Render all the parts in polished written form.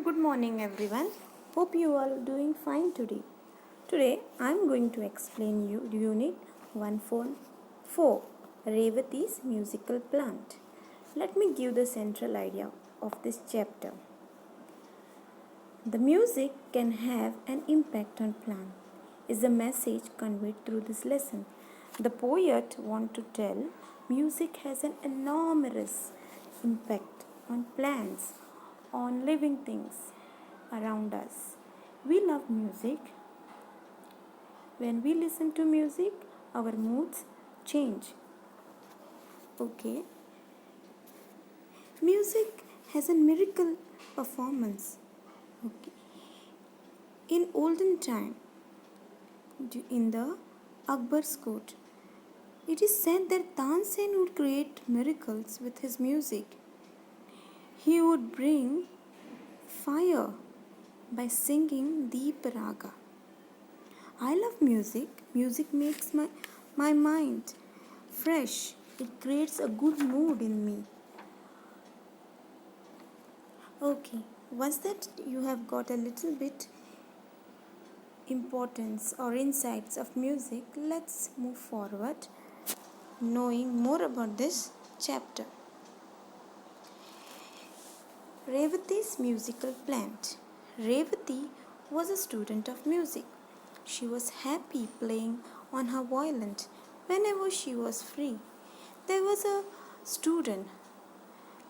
Good morning, everyone. Hope you all doing fine today. Today I am going to explain you Unit 144 Revati's musical plant. Let me give the central idea of this chapter. The music can have an impact on plant is the message conveyed through this lesson. The poet want to tell music has an enormous impact on plants, on living things around us. We love music. When we listen to music, our moods change. Okay. Music has a miracle performance. Okay. In olden time, in the Akbar's court, it is said that Tansen would create miracles with his music. He would bring fire by singing Deep Raga. I love music. Music makes my mind fresh. It creates a good mood in me. Okay, once that you have got a little bit importance or insights of music, let's move forward knowing more about this chapter. Revati's musical plant. Revati was a student of music. She was happy playing on her violin whenever she was free. There was a student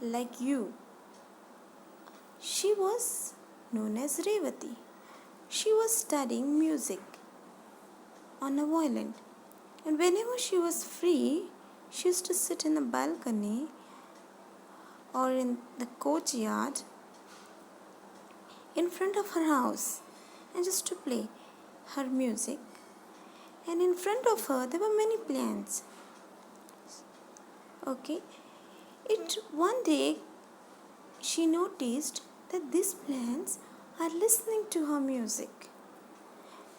like you. She was known as Revati. She was studying music on a violin, and whenever she was free, she used to sit in the balcony or in the courtyard in front of her house and just to play her music. And in front of her there were many plants. Okay, one day she noticed that these plants are listening to her music.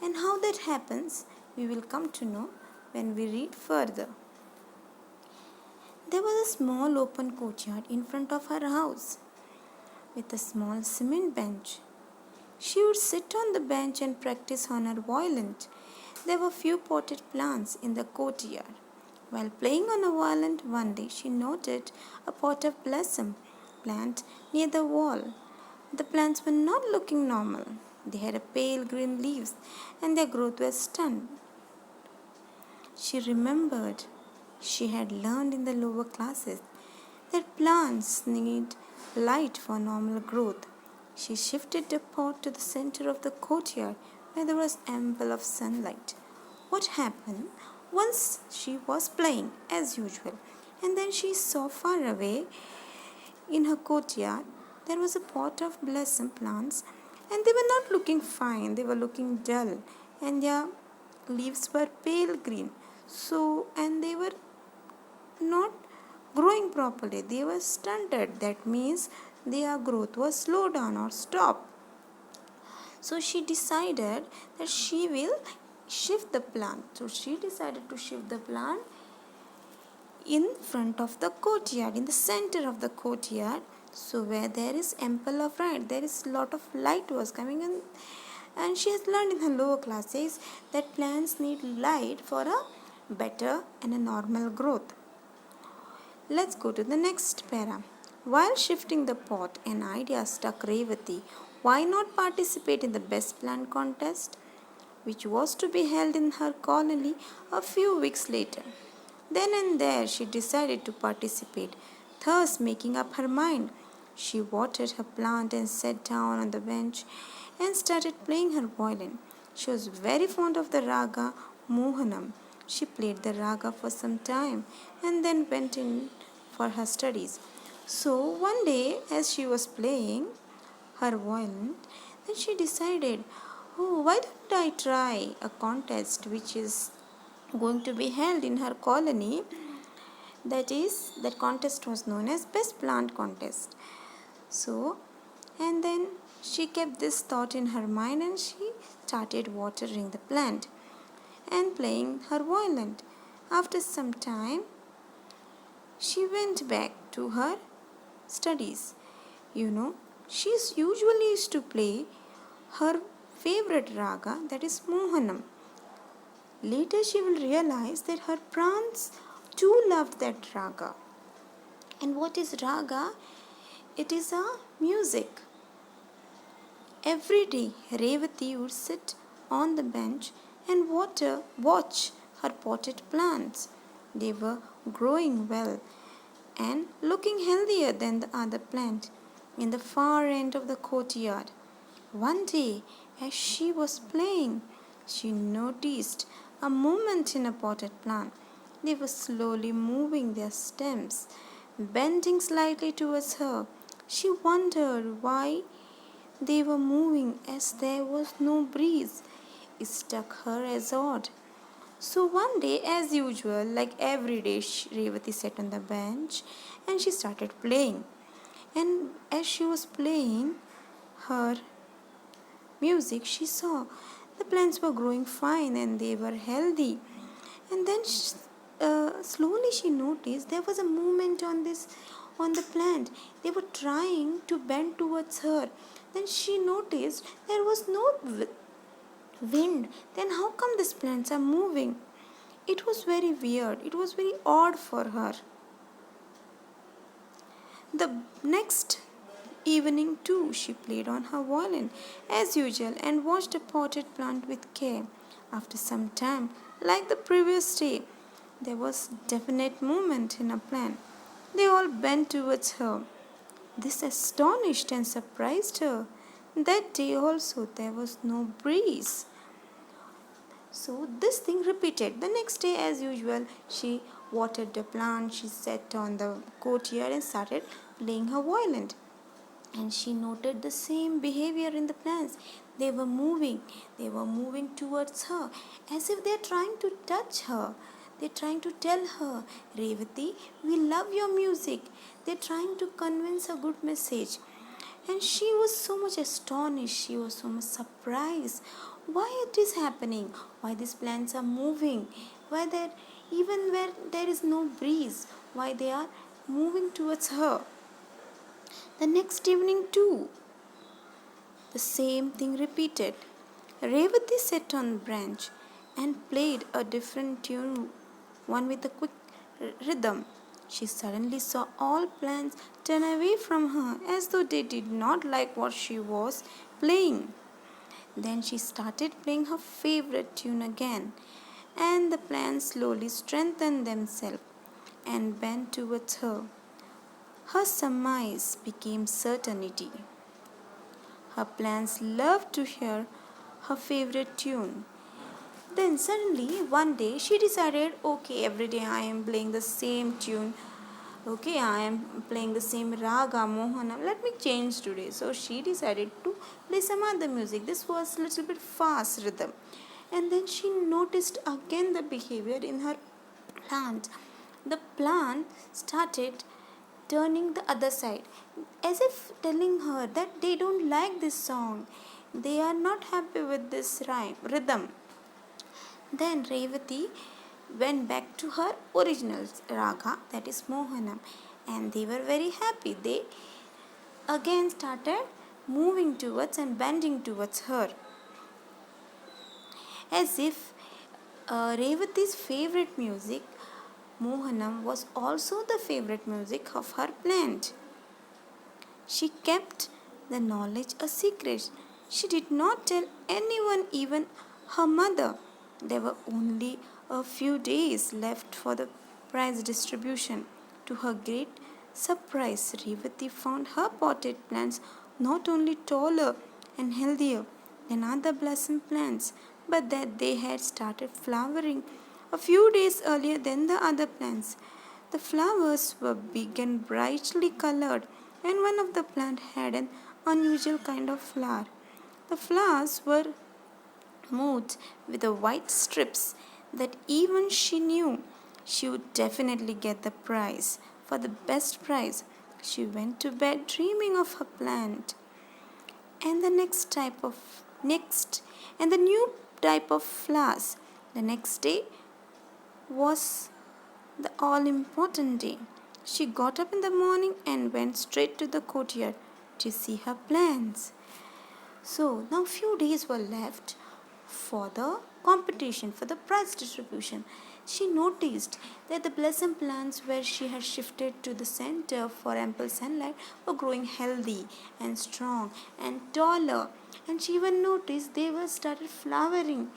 And how that happens, we will come to know when we read further. There was a small open courtyard in front of her house with a small cement bench. She would sit on the bench and practice on her violin. There were few potted plants in the courtyard. While playing on a violin one day, she noted a pot of blossom plant near the wall. The plants were not looking normal. They had pale green leaves and their growth was stunted. She remembered she had learned in the lower classes that plants need light for normal growth. She shifted the pot to the center of the courtyard where there was ample of sunlight. What happened? Once she was playing as usual, and then she saw far away in her courtyard there was a pot of blossom plants, and they were not looking fine, they were looking dull, and their leaves were pale green. And they were not growing properly, they were stunted. That means their growth was slowed down or stopped. So she decided that she will shift the plant. So she decided to shift the plant in front of the courtyard, in the center of the courtyard. So where there is ample of light, there is lot of light was coming in, and she has learned in her lower classes that plants need light for a better and a normal growth. Let's go to the next para. While shifting the pot, an idea struck Revati. Why not participate in the best plant contest, which was to be held in her colony a few weeks later? Then and there she decided to participate, thus making up her mind. She watered her plant and sat down on the bench and started playing her violin. She was very fond of the raga Mohanam. She played the raga for some time and then went in for her studies. So one day, as she was playing her violin, then she decided, oh, why don't I try a contest which is going to be held in her colony? That contest was known as Best Plant Contest. So, and then she kept this thought in her mind and she started watering the plant and playing her violin. After some time, she went back to her studies. She usually used to play her favorite raga, that is Mohanam. Later, she will realize that her prans too loved that raga. And what is raga? It is a music. Every day, Revati would sit on the bench and watch her potted plants. They were growing well and looking healthier than the other plant in the far end of the courtyard. One day, as she was playing, she noticed a movement in a potted plant. They were slowly moving their stems, bending slightly towards her. She wondered why they were moving as there was no breeze. It struck her as odd. So one day, as usual, like every day, Revati sat on the bench and she started playing. And as she was playing her music, she saw the plants were growing fine and they were healthy. And then slowly she noticed there was a movement on the plant. They were trying to bend towards her. Then she noticed there was no wind. Then how come these plants are moving? It was very weird. It was very odd for her. The next evening too, she played on her violin as usual and watched a potted plant with care. After some time, like the previous day, there was definite movement in a plant. They all bent towards her. This astonished and surprised her. That day also there was no breeze. So this thing repeated. The next day, as usual, she watered the plant, she sat on the courtyard and started playing her violin. And she noted the same behavior in the plants. They were moving towards her as if they're trying to touch her. They're trying to tell her, Revati, we love your music. They're trying to convince a good message. And she was so much astonished, she was so much surprised. Why it is happening? Why these plants are moving? Why that even where there is no breeze, why they are moving towards her? The next evening too, the same thing repeated. Revati sat on the branch and played a different tune, one with a quick rhythm. She suddenly saw all plants turn away from her as though they did not like what she was playing. Then she started playing her favorite tune again, and the plants slowly strengthened themselves and bent towards her. Her surmise became certainty. Her plants loved to hear her favorite tune. Then suddenly one day she decided, okay, every day I am playing the same tune. Okay, I am playing the same raga, Mohanam. Let me change today. So she decided to play some other music. This was a little bit fast rhythm. And then she noticed again the behavior in her plant. The plant started turning the other side as if telling her that they don't like this song. They are not happy with this rhythm. Then Revati went back to her original raga, that is Mohanam, and they were very happy. They again started moving towards and bending towards her as if Revati's favorite music, Mohanam, was also the favorite music of her plant. She kept the knowledge a secret. She did not tell anyone, even her mother. There were only a few days left for the prize distribution. To her great surprise, Revati found her potted plants not only taller and healthier than other blossom plants, but that they had started flowering a few days earlier than the other plants. The flowers were big and brightly colored, and one of the plants had an unusual kind of flower. The flowers were smooth with the white strips that even she knew she would definitely get the prize. For the best prize, she went to bed dreaming of her plant and the next and the new type of flowers. The next day was the all important day. She got up in the morning and went straight to the courtyard to see her plants. So now few days were left for the competition, for the prize distribution. She noticed that the blossom plants where she had shifted to the center for ample sunlight were growing healthy and strong and taller. And she even noticed they were started flowering.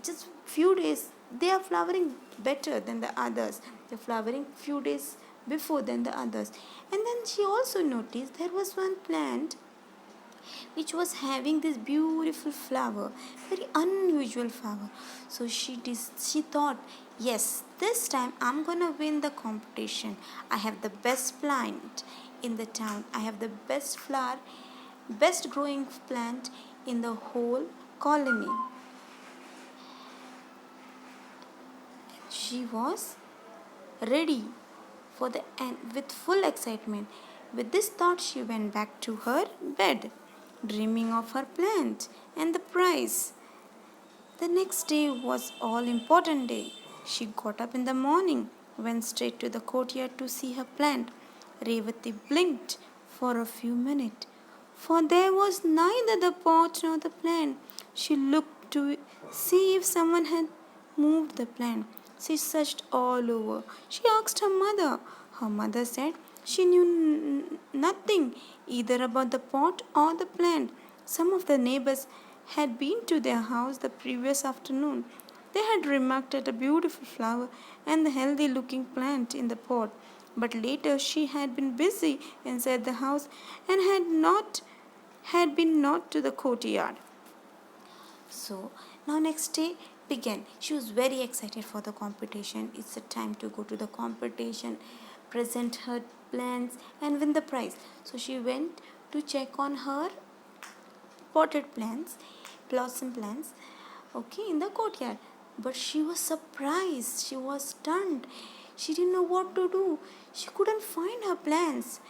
Just few days they are flowering better than the others. They're flowering few days before than the others. And then she also noticed there was one plant which was having this beautiful flower, very unusual flower. So she thought, yes, this time I'm gonna win the competition. I have the best plant in the town. I have the best flower, best growing plant in the whole colony. She was ready for the end with full excitement. With this thought, she went back to her bed, dreaming of her plant and the prize. The next day was all important day. She got up in the morning, went straight to the courtyard to see her plant. Revati blinked for a few minutes, for there was neither the pot nor the plant. She looked to see if someone had moved the plant. She searched all over. She asked her mother. Her mother said she knew nothing either about the pot or the plant. Some of the neighbors had been to their house the previous afternoon. They had remarked at a beautiful flower and the healthy looking plant in the pot. But later she had been busy inside the house and had been not to the courtyard. So now next day began. She was very excited for the competition. It's a time to go to the competition, present her plans and win the prize. So she went to check on her potted plants, blossom plants, okay, in the courtyard. But she was surprised. She was stunned. She didn't know what to do. She couldn't find her plants.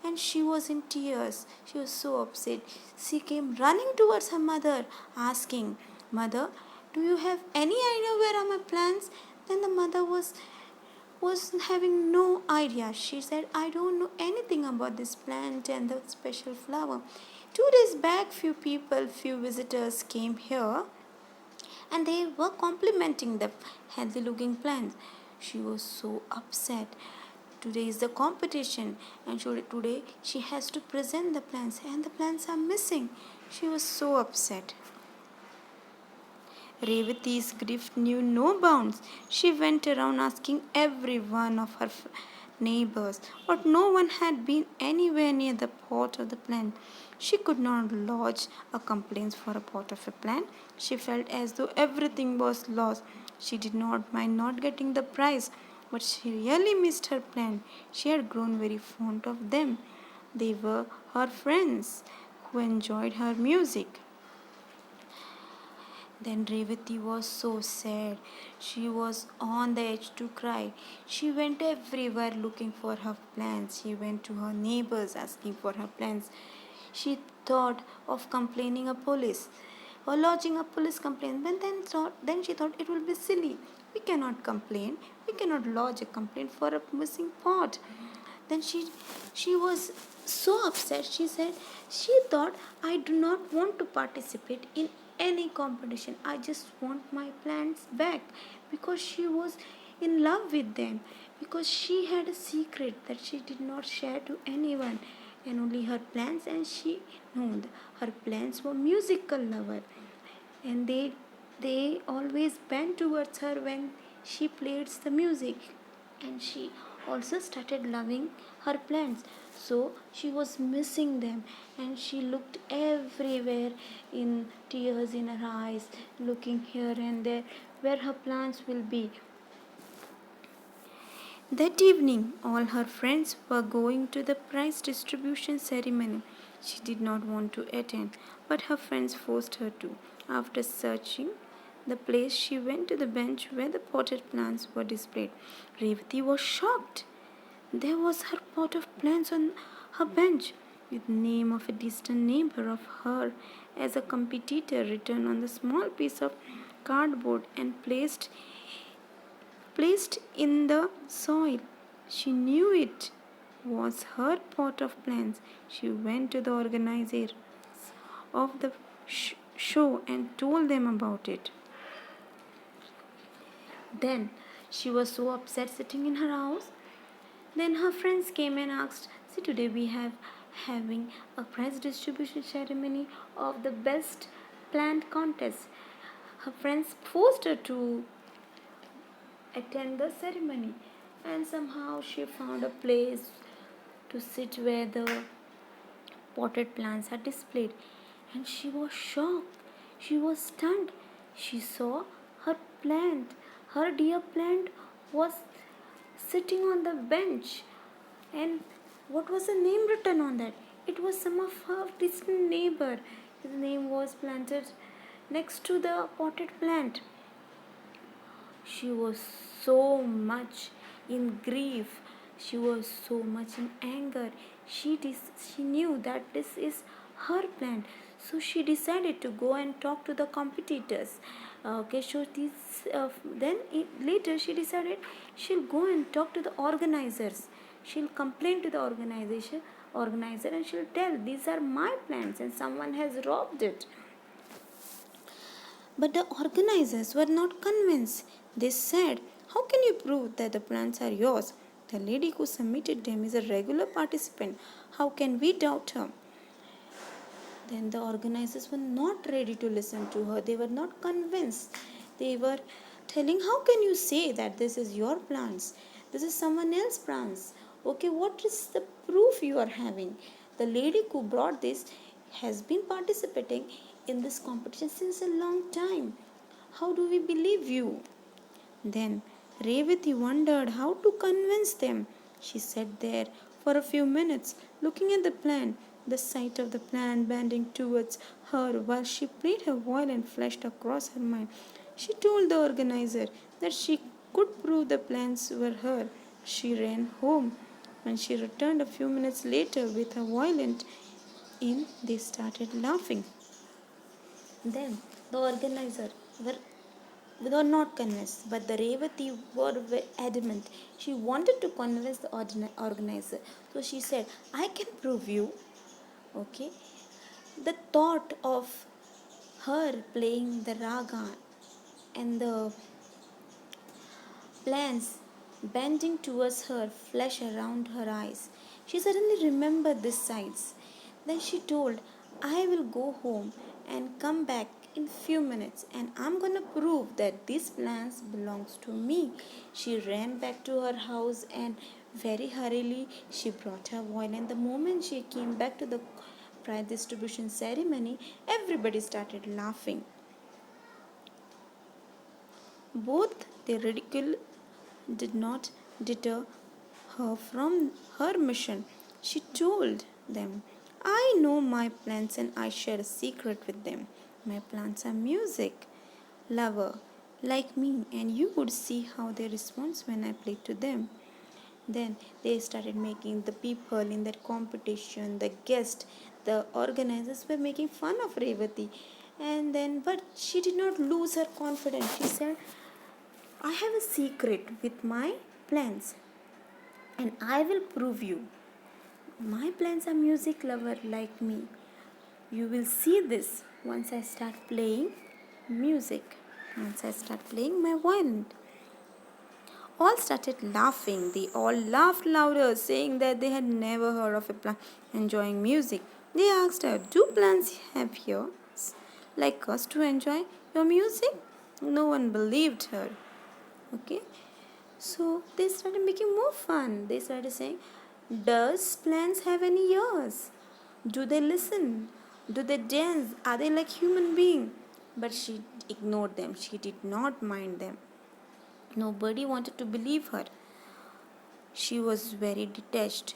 And she was in tears. She was so upset. She came running towards her mother, asking, Mother, do you have any idea where are my plants? Then the mother was having no idea. She said, I don't know anything about this plant and the special flower. 2 days back, few visitors came here and they were complimenting the healthy looking plants. She was so upset. Today is the competition and today she has to present the plants and the plants are missing. She was so upset. Revati's grief knew no bounds. She went around asking every one of her neighbors, but no one had been anywhere near the pot of the plant. She could not lodge a complaint for a pot of a plant. She felt as though everything was lost. She did not mind not getting the prize, but she really missed her plant. She had grown very fond of them. They were her friends who enjoyed her music. Then Revati was so sad. She was on the edge to cry. She went everywhere looking for her plants. She went to her neighbors asking for her plants. She thought of complaining a police or lodging a police complaint. But then she thought it will be silly. We cannot complain. We cannot lodge a complaint for a missing pot. Then she was so upset. She thought, I do not want to participate in any competition. I just want my plants back, because she was in love with them, because she had a secret that she did not share to anyone, and only her plants and she knew her plants were musical lover, and they always bent towards her when she played the music, and she also started loving her plants. So she was missing them, and she looked everywhere in tears in her eyes, looking here and there where her plants will be. That evening, all her friends were going to the prize distribution ceremony. She did not want to attend, but her friends forced her to. After searching the place, she went to the bench where the potted plants were displayed. Revati was shocked. There was her pot of plants on her bench, with the name of a distant neighbor of her as a competitor written on the small piece of cardboard and placed in the soil. She knew it. was her pot of plants. She went to the organizer of the show and told them about it. Then she was so upset sitting in her house. Then her friends came and asked, "See, today we have having a prize distribution ceremony of the best plant contest." Her friends forced her to attend the ceremony, and somehow she found a place to sit where the potted plants are displayed, and she was shocked. She was stunned. She saw her plant, her dear plant, was sitting on the bench. And what was the name written on that? It was some of her distant neighbor. His name was planted next to the potted plant. She was so much in grief. She was so much in anger. She knew that this is her plant. So she decided to go and talk to the competitors. Okay, so later she decided she'll go and talk to the organizers. She'll complain to the organizer, and she'll tell, "These are my plants and someone has robbed it." But the organizers were not convinced. They said, "How can you prove that the plants are yours? The lady who submitted them is a regular participant. How can we doubt her?" Then the organizers were not ready to listen to her. They were not convinced. They were telling, "How can you say that this is your plants? This is someone else's plants. Okay, what is the proof you are having? The lady who brought this has been participating in this competition since a long time. How do we believe you?" Then Revati wondered how to convince them. She sat there for a few minutes, looking at the plant. The sight of the plant bending towards her while she played her violin flashed across her mind. She told the organizer that she could prove the plants were her. She ran home. When she returned a few minutes later with her violin in, they started laughing. Then the organizer were not convinced, but the Revati were adamant. She wanted to convince the organizer. So she said, "I can prove you." Okay. The thought of her playing the raga and the plants bending towards her flashed around her eyes. She suddenly remembered these sights. Then she told, "I will go home and come back in few minutes, and I'm gonna prove that these plants belongs to me." She ran back to her house and very hurriedly she brought her violin. The moment she came back to the prize distribution ceremony, everybody started laughing. Both the ridicule did not deter her from her mission. She told them, "I know my plants and I share a secret with them. My plants are music lover like me, and you would see how they respond when I play to them." Then they started making the people in that competition, the guests, the organizers were making fun of Revati. But she did not lose her confidence. She said, "I have a secret with my plants, and I will prove you. My plants are music lover like me. You will see this once I start playing music. Once I start playing my violin." All started laughing. They all laughed louder, saying that they had never heard of a plant enjoying music. They asked her, "Do plants have ears like us to enjoy your music?" No one believed her. Okay, so they started making more fun. They started saying, "Does plants have any ears? Do they listen? Do they dance? Are they like human beings?" But she ignored them. She did not mind them. Nobody wanted to believe her. She was very detached,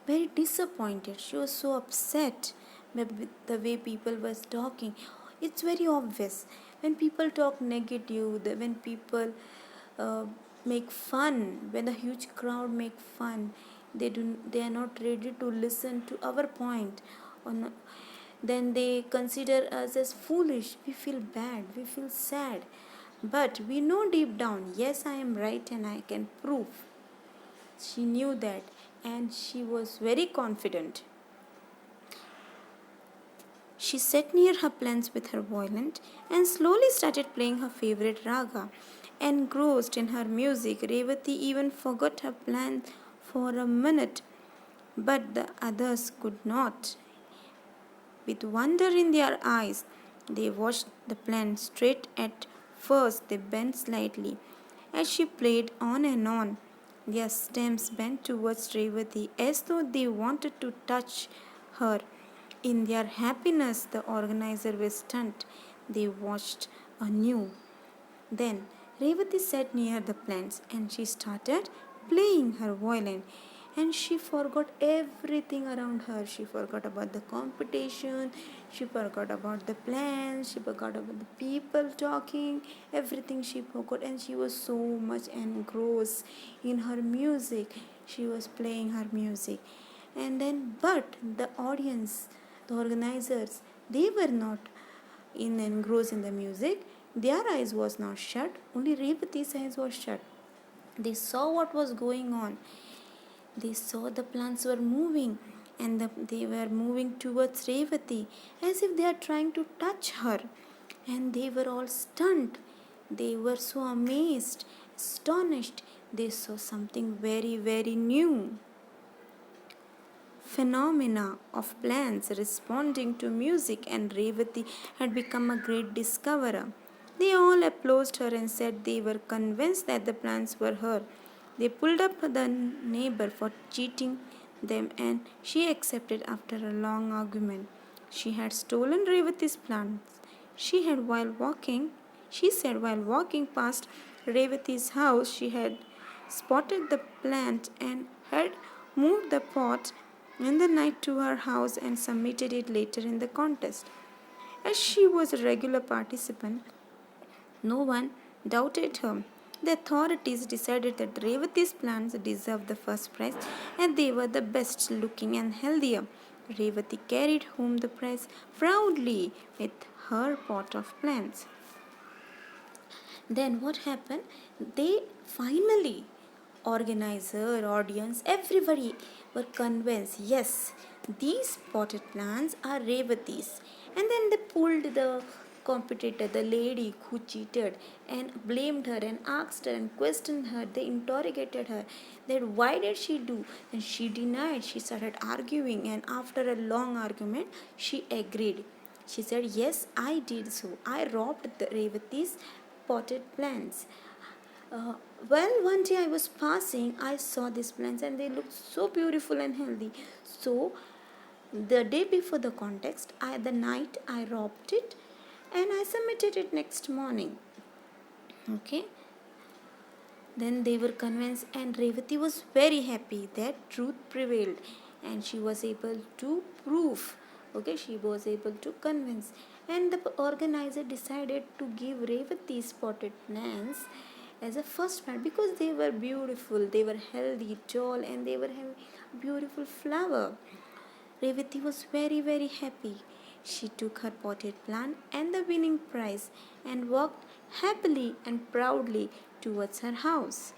very disappointed. She was so upset with the way people were talking. It's very obvious when people talk negative, when people uh, make fun, when a huge crowd make fun, they are not ready to listen to our point, or not, then they consider us as foolish. We feel bad, we feel sad, but we know deep down, yes, I am right and I can prove. She knew that and she was very confident. She sat near her plants with her violin and slowly started playing her favorite raga. Engrossed in her music, Revati even forgot her plan for a minute, but the others could not. With wonder in their eyes, they watched the plant straight at first. They bent slightly. As she played on and on, their stems bent towards Revati as though they wanted to touch her. In their happiness, the organizer was stunned. They watched anew. Then Revati sat near the plants and she started playing her violin. And she forgot everything around her. She forgot about the competition, she forgot about the plans, she forgot about the people talking, everything she forgot. And she was so much engrossed in her music. She was playing her music. And then, but the audience, the organizers, they were not engrossed in the music. Their eyes was not shut, only Revati's eyes was shut. They saw what was going on. They saw the plants were moving, and they were moving towards Revati as if they are trying to touch her. And they were all stunned. They were so amazed, astonished. They saw something very, very new. Phenomena of plants responding to music, and Revati had become a great discoverer. They all applauded her and said they were convinced that the plants were her. They pulled up the neighbor for cheating them, and she accepted after a long argument. She had stolen Revati's plants. She said while walking past Revati's house, she had spotted the plant and had moved the pot in the night to her house and submitted it later in the contest. As she was a regular participant, no one doubted her. The authorities decided that Revati's plants deserved the first prize and they were the best looking and healthier. Revati carried home the prize proudly with her pot of plants. Then what happened? They finally, organizer, audience, everybody were convinced, yes, these potted plants are Revati's. And then they pulled the competitor, the lady who cheated, and blamed her and asked her and questioned her. They interrogated her that why did she do? And she denied. She started arguing, and after a long argument, she agreed. She said, yes, I did so. I robbed the Revati's potted plants. Uh, one day I was passing, I saw these plants and they looked so beautiful and healthy. So, the day before the contest, the night I robbed it and I submitted it next morning. Okay. Then they were convinced, and Revati was very happy that truth prevailed, and she was able to prove. Okay, she was able to convince, and the organizer decided to give Revati spotted plants as a first plant because they were beautiful, they were healthy, tall, and they were having beautiful flower. Revati was very, very happy. She took her potted plant and the winning prize and walked happily and proudly towards her house.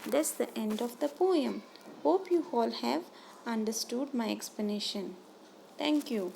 That's the end of the poem. Hope you all have understood my explanation. Thank you.